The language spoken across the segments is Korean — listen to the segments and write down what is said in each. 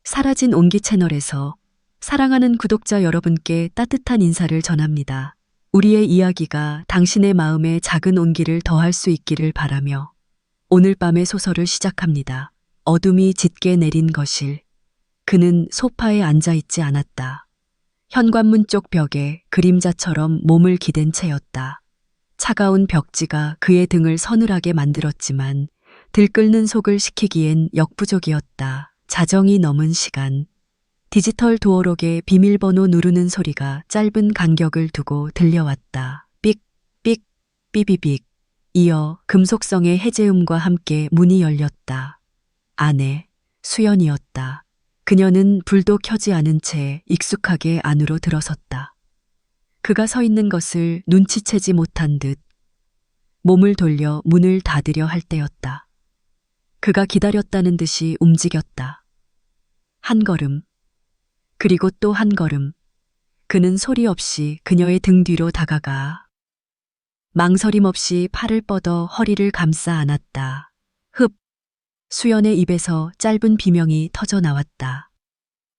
사라진 온기 채널에서 사랑하는 구독자 여러분께 따뜻한 인사를 전합니다. 우리의 이야기가 당신의 마음에 작은 온기를 더할 수 있기를 바라며 오늘 밤의 소설을 시작합니다. 어둠이 짙게 내린 거실. 그는 소파에 앉아있지 않았다. 현관문 쪽 벽에 그림자처럼 몸을 기댄 채였다. 차가운 벽지가 그의 등을 서늘하게 만들었지만 들끓는 속을 식히기엔 역부족이었다. 자정이 넘은 시간. 디지털 도어록에 비밀번호 누르는 소리가 짧은 간격을 두고 들려왔다. 삑, 삑, 삐비빅. 이어 금속성의 해제음과 함께 문이 열렸다. 아내, 수연이었다. 그녀는 불도 켜지 않은 채 익숙하게 안으로 들어섰다. 그가 서 있는 것을 눈치채지 못한 듯 몸을 돌려 문을 닫으려 할 때였다. 그가 기다렸다는 듯이 움직였다. 한 걸음, 그리고 또 한 걸음. 그는 소리 없이 그녀의 등 뒤로 다가가 망설임 없이 팔을 뻗어 허리를 감싸 안았다. 흡! 수연의 입에서 짧은 비명이 터져 나왔다.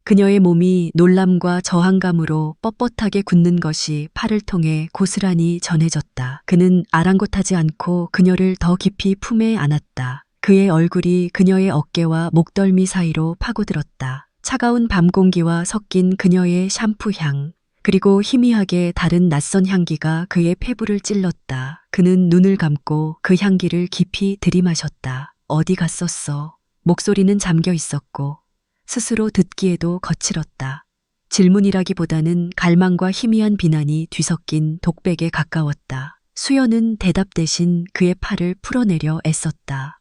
그녀의 몸이 놀람과 저항감으로 뻣뻣하게 굳는 것이 팔을 통해 고스란히 전해졌다. 그는 아랑곳하지 않고 그녀를 더 깊이 품에 안았다. 그의 얼굴이 그녀의 어깨와 목덜미 사이로 파고들었다. 차가운 밤 공기와 섞인 그녀의 샴푸 향, 그리고 희미하게 다른 낯선 향기가 그의 폐부를 찔렀다. 그는 눈을 감고 그 향기를 깊이 들이마셨다. 어디 갔었어? 목소리는 잠겨 있었고 스스로 듣기에도 거칠었다. 질문이라기보다는 갈망과 희미한 비난이 뒤섞인 독백에 가까웠다. 수연은 대답 대신 그의 팔을 풀어내려 애썼다.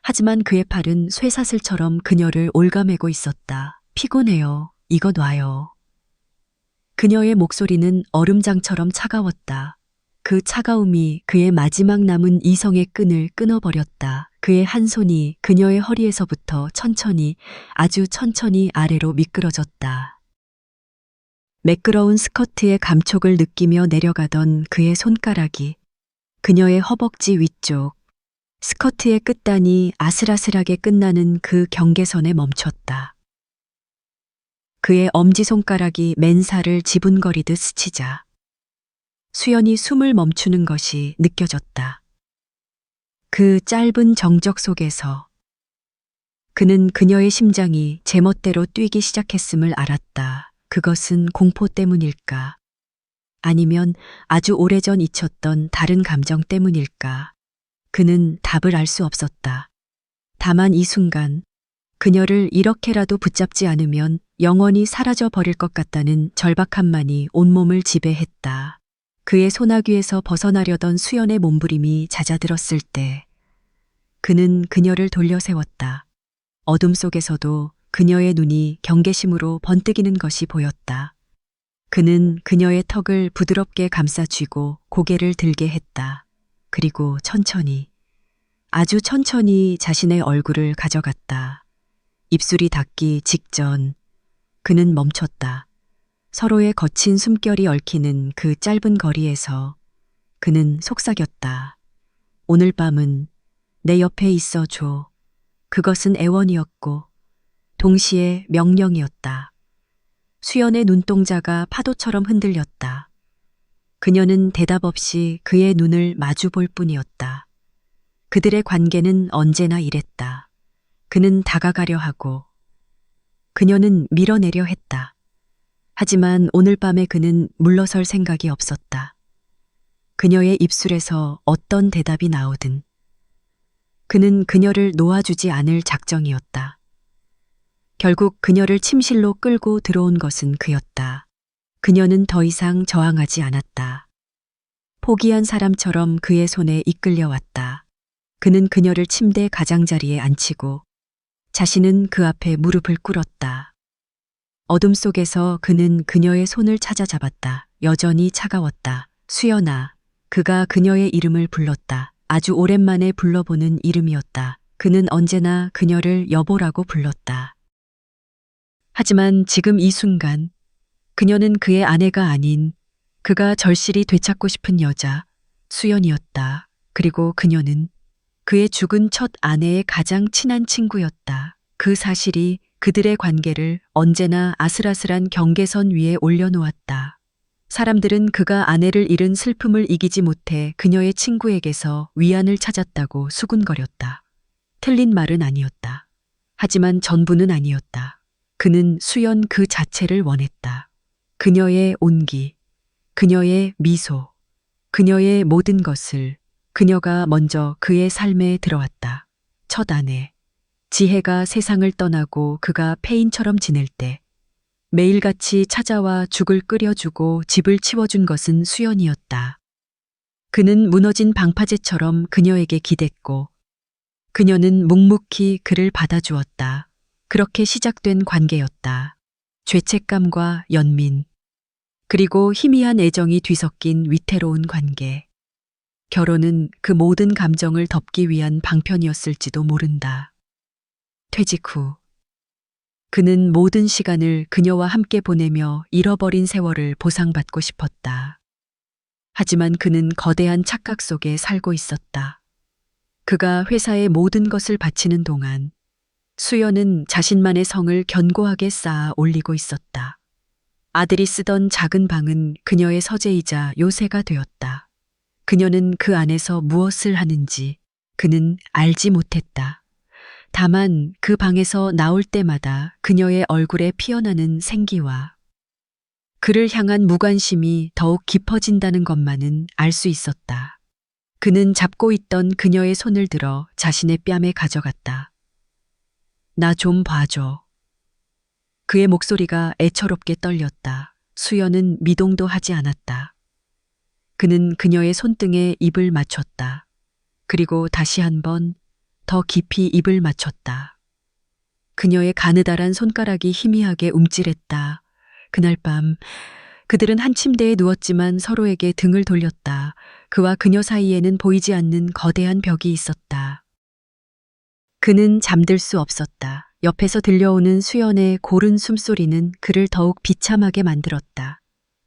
하지만 그의 팔은 쇠사슬처럼 그녀를 올가매고 있었다. 피곤해요. 이거 놔요. 그녀의 목소리는 얼음장처럼 차가웠다. 그 차가움이 그의 마지막 남은 이성의 끈을 끊어버렸다. 그의 한 손이 그녀의 허리에서부터 천천히, 아주 천천히 아래로 미끄러졌다. 매끄러운 스커트의 감촉을 느끼며 내려가던 그의 손가락이 그녀의 허벅지 위쪽, 스커트의 끝단이 아슬아슬하게 끝나는 그 경계선에 멈췄다. 그의 엄지손가락이 맨살을 지분거리듯 스치자 수연이 숨을 멈추는 것이 느껴졌다. 그 짧은 정적 속에서 그는 그녀의 심장이 제멋대로 뛰기 시작했음을 알았다. 그것은 공포 때문일까? 아니면 아주 오래전 잊혔던 다른 감정 때문일까? 그는 답을 알 수 없었다. 다만 이 순간 그녀를 이렇게라도 붙잡지 않으면 영원히 사라져 버릴 것 같다는 절박함만이 온몸을 지배했다. 그의 소나귀에서 벗어나려던 수연의 몸부림이 잦아들었을 때 그는 그녀를 돌려 세웠다. 어둠 속에서도 그녀의 눈이 경계심으로 번뜩이는 것이 보였다. 그는 그녀의 턱을 부드럽게 감싸 쥐고 고개를 들게 했다. 그리고 천천히, 아주 천천히 자신의 얼굴을 가져갔다. 입술이 닿기 직전 그는 멈췄다. 서로의 거친 숨결이 얽히는 그 짧은 거리에서 그는 속삭였다. 오늘 밤은 내 옆에 있어 줘. 그것은 애원이었고 동시에 명령이었다. 수연의 눈동자가 파도처럼 흔들렸다. 그녀는 대답 없이 그의 눈을 마주 볼 뿐이었다. 그들의 관계는 언제나 이랬다. 그는 다가가려 하고 그녀는 밀어내려 했다. 하지만 오늘 밤에 그는 물러설 생각이 없었다. 그녀의 입술에서 어떤 대답이 나오든 그는 그녀를 놓아주지 않을 작정이었다. 결국 그녀를 침실로 끌고 들어온 것은 그였다. 그녀는 더 이상 저항하지 않았다. 포기한 사람처럼 그의 손에 이끌려왔다. 그는 그녀를 침대 가장자리에 앉히고 자신은 그 앞에 무릎을 꿇었다. 어둠 속에서 그는 그녀의 손을 찾아잡았다. 여전히 차가웠다. 수연아. 그가 그녀의 이름을 불렀다. 아주 오랜만에 불러보는 이름이었다. 그는 언제나 그녀를 여보라고 불렀다. 하지만 지금 이 순간 그녀는 그의 아내가 아닌 그가 절실히 되찾고 싶은 여자 수연이었다. 그리고 그녀는 그의 죽은 첫 아내의 가장 친한 친구였다. 그 사실이 그들의 관계를 언제나 아슬아슬한 경계선 위에 올려놓았다. 사람들은 그가 아내를 잃은 슬픔을 이기지 못해 그녀의 친구에게서 위안을 찾았다고 수군거렸다. 틀린 말은 아니었다. 하지만 전부는 아니었다. 그는 수연 그 자체를 원했다. 그녀의 온기, 그녀의 미소, 그녀의 모든 것을. 그녀가 먼저 그의 삶에 들어왔다. 첫 아내. 지혜가 세상을 떠나고 그가 폐인처럼 지낼 때 매일같이 찾아와 죽을 끓여주고 집을 치워준 것은 수연이었다. 그는 무너진 방파제처럼 그녀에게 기댔고 그녀는 묵묵히 그를 받아주었다. 그렇게 시작된 관계였다. 죄책감과 연민, 그리고 희미한 애정이 뒤섞인 위태로운 관계. 결혼은 그 모든 감정을 덮기 위한 방편이었을지도 모른다. 퇴직 후 그는 모든 시간을 그녀와 함께 보내며 잃어버린 세월을 보상받고 싶었다. 하지만 그는 거대한 착각 속에 살고 있었다. 그가 회사의 모든 것을 바치는 동안 수연은 자신만의 성을 견고하게 쌓아 올리고 있었다. 아들이 쓰던 작은 방은 그녀의 서재이자 요새가 되었다. 그녀는 그 안에서 무엇을 하는지 그는 알지 못했다. 다만 그 방에서 나올 때마다 그녀의 얼굴에 피어나는 생기와 그를 향한 무관심이 더욱 깊어진다는 것만은 알 수 있었다. 그는 잡고 있던 그녀의 손을 들어 자신의 뺨에 가져갔다. 나 좀 봐줘. 그의 목소리가 애처롭게 떨렸다. 수연은 미동도 하지 않았다. 그는 그녀의 손등에 입을 맞췄다. 그리고 다시 한번 더 깊이 입을 맞췄다. 그녀의 가느다란 손가락이 희미하게 움찔했다. 그날 밤 그들은 한 침대에 누웠지만 서로에게 등을 돌렸다. 그와 그녀 사이에는 보이지 않는 거대한 벽이 있었다. 그는 잠들 수 없었다. 옆에서 들려오는 수연의 고른 숨소리는 그를 더욱 비참하게 만들었다.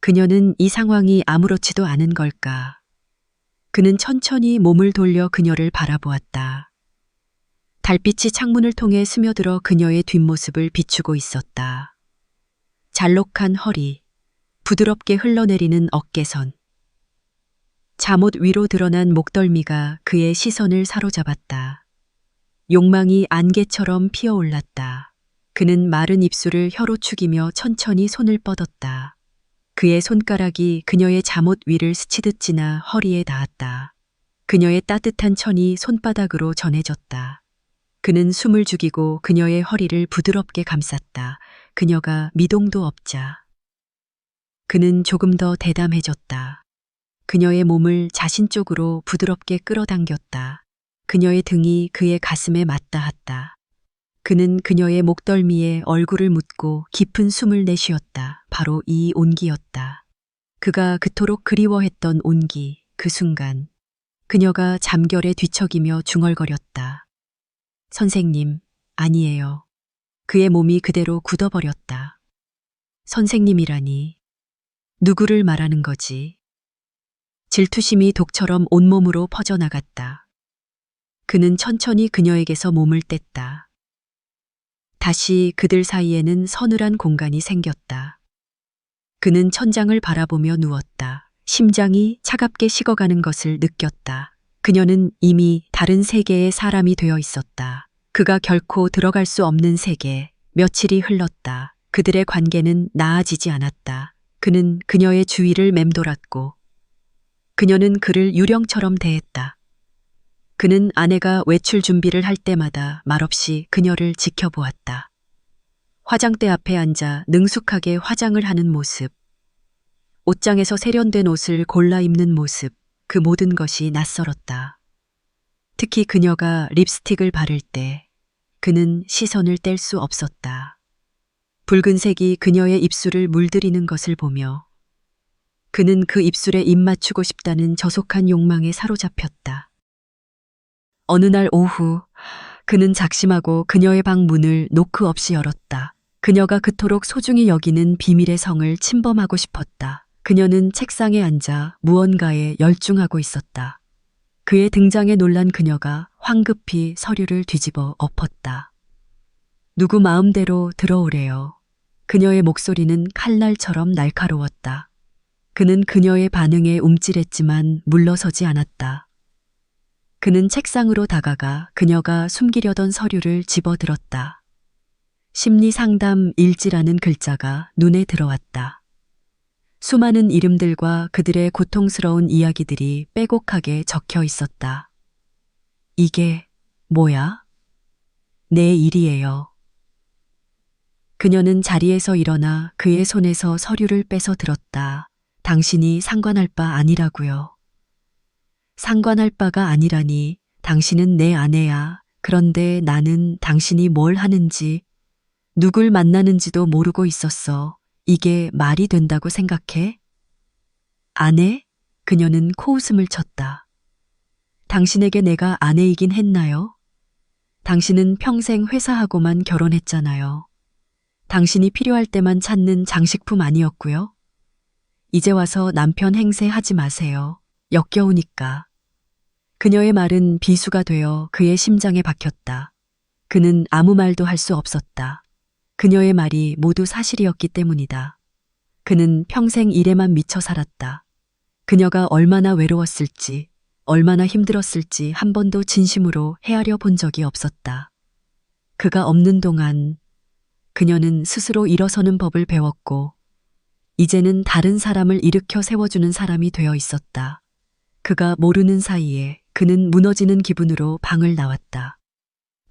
그녀는 이 상황이 아무렇지도 않은 걸까? 그는 천천히 몸을 돌려 그녀를 바라보았다. 달빛이 창문을 통해 스며들어 그녀의 뒷모습을 비추고 있었다. 잘록한 허리, 부드럽게 흘러내리는 어깨선, 잠옷 위로 드러난 목덜미가 그의 시선을 사로잡았다. 욕망이 안개처럼 피어올랐다. 그는 마른 입술을 혀로 축이며 천천히 손을 뻗었다. 그의 손가락이 그녀의 잠옷 위를 스치듯 지나 허리에 닿았다. 그녀의 따뜻한 천이 손바닥으로 전해졌다. 그는 숨을 죽이고 그녀의 허리를 부드럽게 감쌌다. 그녀가 미동도 없자. 그는 조금 더 대담해졌다. 그녀의 몸을 자신 쪽으로 부드럽게 끌어당겼다. 그녀의 등이 그의 가슴에 맞닿았다. 그는 그녀의 목덜미에 얼굴을 묻고 깊은 숨을 내쉬었다. 바로 이 온기였다. 그가 그토록 그리워했던 온기, 그 순간. 그녀가 잠결에 뒤척이며 중얼거렸다. 선생님, 아니에요. 그의 몸이 그대로 굳어버렸다. 선생님이라니. 누구를 말하는 거지? 질투심이 독처럼 온몸으로 퍼져나갔다. 그는 천천히 그녀에게서 몸을 뗐다. 다시 그들 사이에는 서늘한 공간이 생겼다. 그는 천장을 바라보며 누웠다. 심장이 차갑게 식어가는 것을 느꼈다. 그녀는 이미 다른 세계의 사람이 되어 있었다. 그가 결코 들어갈 수 없는 세계. 며칠이 흘렀다. 그들의 관계는 나아지지 않았다. 그는 그녀의 주위를 맴돌았고 그녀는 그를 유령처럼 대했다. 그는 아내가 외출 준비를 할 때마다 말없이 그녀를 지켜보았다. 화장대 앞에 앉아 능숙하게 화장을 하는 모습, 옷장에서 세련된 옷을 골라 입는 모습, 그 모든 것이 낯설었다. 특히 그녀가 립스틱을 바를 때 그는 시선을 뗄 수 없었다. 붉은색이 그녀의 입술을 물들이는 것을 보며 그는 그 입술에 입 맞추고 싶다는 저속한 욕망에 사로잡혔다. 어느 날 오후 그는 작심하고 그녀의 방 문을 노크 없이 열었다. 그녀가 그토록 소중히 여기는 비밀의 성을 침범하고 싶었다. 그녀는 책상에 앉아 무언가에 열중하고 있었다. 그의 등장에 놀란 그녀가 황급히 서류를 뒤집어 엎었다. 누구 마음대로 들어오래요. 그녀의 목소리는 칼날처럼 날카로웠다. 그는 그녀의 반응에 움찔했지만 물러서지 않았다. 그는 책상으로 다가가 그녀가 숨기려던 서류를 집어들었다. 심리상담 일지라는 글자가 눈에 들어왔다. 수많은 이름들과 그들의 고통스러운 이야기들이 빼곡하게 적혀 있었다. 이게 뭐야? 내 일이에요. 그녀는 자리에서 일어나 그의 손에서 서류를 빼서 들었다. 당신이 상관할 바 아니라고요. 상관할 바가 아니라니. 당신은 내 아내야. 그런데 나는 당신이 뭘 하는지, 누굴 만나는지도 모르고 있었어. 이게 말이 된다고 생각해? 아내? 그녀는 코웃음을 쳤다. 당신에게 내가 아내이긴 했나요? 당신은 평생 회사하고만 결혼했잖아요. 당신이 필요할 때만 찾는 장식품 아니었고요. 이제 와서 남편 행세하지 마세요. 역겨우니까. 그녀의 말은 비수가 되어 그의 심장에 박혔다. 그는 아무 말도 할 수 없었다. 그녀의 말이 모두 사실이었기 때문이다. 그는 평생 일에만 미쳐 살았다. 그녀가 얼마나 외로웠을지, 얼마나 힘들었을지 한 번도 진심으로 헤아려 본 적이 없었다. 그가 없는 동안 그녀는 스스로 일어서는 법을 배웠고, 이제는 다른 사람을 일으켜 세워주는 사람이 되어 있었다. 그가 모르는 사이에 그는 무너지는 기분으로 방을 나왔다.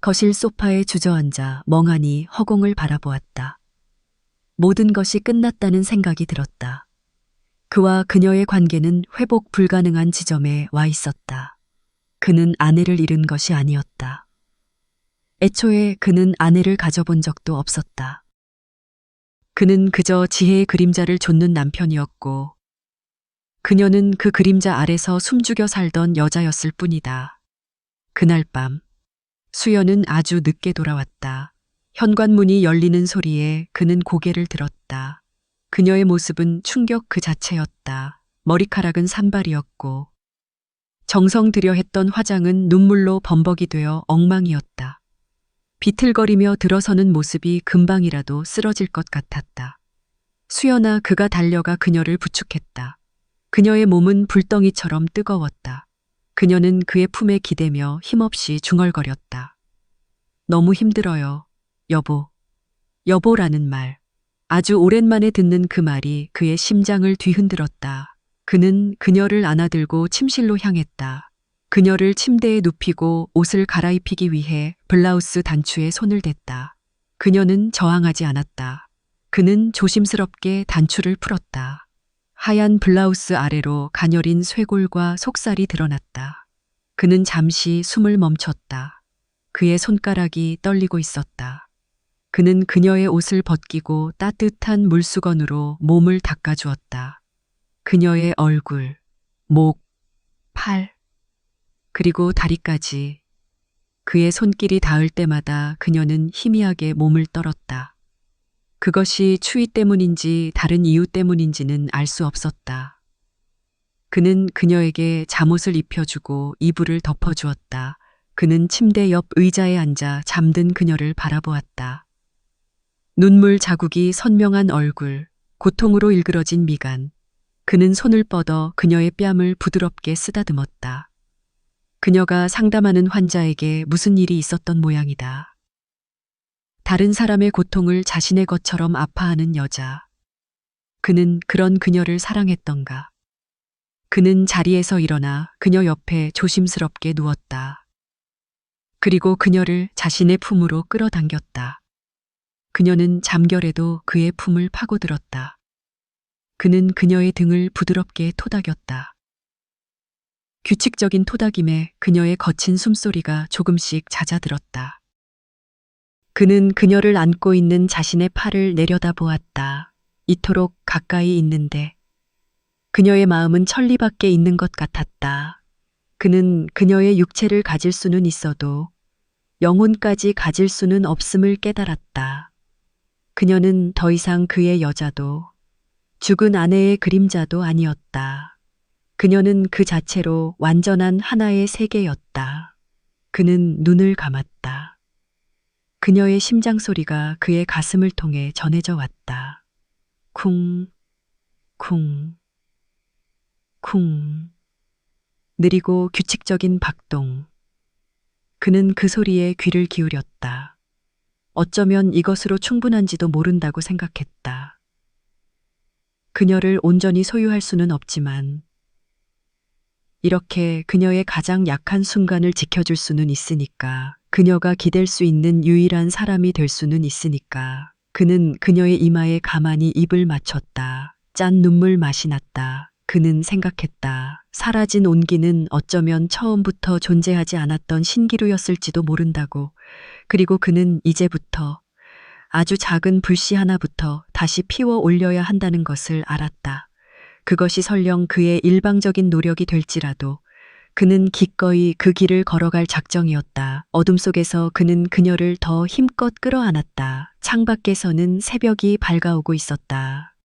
거실 소파에 주저앉아 멍하니 허공을 바라보았다. 모든 것이 끝났다는 생각이 들었다. 그와 그녀의 관계는 회복 불가능한 지점에 와 있었다. 그는 아내를 잃은 것이 아니었다. 애초에 그는 아내를 가져본 적도 없었다. 그는 그저 지혜의 그림자를 좇는 남편이었고, 그녀는 그 그림자 아래서 숨죽여 살던 여자였을 뿐이다. 그날 밤, 수연은 아주 늦게 돌아왔다. 현관문이 열리는 소리에 그는 고개를 들었다. 그녀의 모습은 충격 그 자체였다. 머리카락은 산발이었고, 정성 들여 했던 화장은 눈물로 범벅이 되어 엉망이었다. 비틀거리며 들어서는 모습이 금방이라도 쓰러질 것 같았다. 수연아, 그가 달려가 그녀를 부축했다. 그녀의 몸은 불덩이처럼 뜨거웠다. 그녀는 그의 품에 기대며 힘없이 중얼거렸다. 너무 힘들어요, 여보. 여보라는 말. 아주 오랜만에 듣는 그 말이 그의 심장을 뒤흔들었다. 그는 그녀를 안아들고 침실로 향했다. 그녀를 침대에 눕히고 옷을 갈아입히기 위해 블라우스 단추에 손을 댔다. 그녀는 저항하지 않았다. 그는 조심스럽게 단추를 풀었다. 하얀 블라우스 아래로 가녀린 쇄골과 속살이 드러났다. 그는 잠시 숨을 멈췄다. 그의 손가락이 떨리고 있었다. 그는 그녀의 옷을 벗기고 따뜻한 물수건으로 몸을 닦아주었다. 그녀의 얼굴, 목, 팔, 그리고 다리까지. 그의 손길이 닿을 때마다 그녀는 희미하게 몸을 떨었다. 그것이 추위 때문인지 다른 이유 때문인지는 알 수 없었다. 그는 그녀에게 잠옷을 입혀주고 이불을 덮어주었다. 그는 침대 옆 의자에 앉아 잠든 그녀를 바라보았다. 눈물 자국이 선명한 얼굴, 고통으로 일그러진 미간. 그는 손을 뻗어 그녀의 뺨을 부드럽게 쓰다듬었다. 그녀가 상담하는 환자에게 무슨 일이 있었던 모양이다. 다른 사람의 고통을 자신의 것처럼 아파하는 여자. 그는 그런 그녀를 사랑했던가. 그는 자리에서 일어나 그녀 옆에 조심스럽게 누웠다. 그리고 그녀를 자신의 품으로 끌어당겼다. 그녀는 잠결에도 그의 품을 파고들었다. 그는 그녀의 등을 부드럽게 토닥였다. 규칙적인 토닥임에 그녀의 거친 숨소리가 조금씩 잦아들었다. 그는 그녀를 안고 있는 자신의 팔을 내려다보았다. 이토록 가까이 있는데 그녀의 마음은 천리 밖에 있는 것 같았다. 그는 그녀의 육체를 가질 수는 있어도 영혼까지 가질 수는 없음을 깨달았다. 그녀는 더 이상 그의 여자도 죽은 아내의 그림자도 아니었다. 그녀는 그 자체로 완전한 하나의 세계였다. 그는 눈을 감았다. 그녀의 심장 소리가 그의 가슴을 통해 전해져 왔다. 쿵, 쿵, 쿵. 느리고 규칙적인 박동. 그는 그 소리에 귀를 기울였다. 어쩌면 이것으로 충분한지도 모른다고 생각했다. 그녀를 온전히 소유할 수는 없지만 이렇게 그녀의 가장 약한 순간을 지켜줄 수는 있으니까, 그녀가 기댈 수 있는 유일한 사람이 될 수는 있으니까. 그는 그녀의 이마에 가만히 입을 맞췄다. 짠 눈물 맛이 났다. 그는 생각했다. 사라진 온기는 어쩌면 처음부터 존재하지 않았던 신기루였을지도 모른다고. 그리고 그는 이제부터 아주 작은 불씨 하나부터 다시 피워 올려야 한다는 것을 알았다. 그것이 설령 그의 일방적인 노력이 될지라도 그는 기꺼이 그 길을 걸어갈 작정이었다. 어둠 속에서 그는 그녀를 더 힘껏 끌어안았다. 창밖에서는 새벽이 밝아오고 있었다.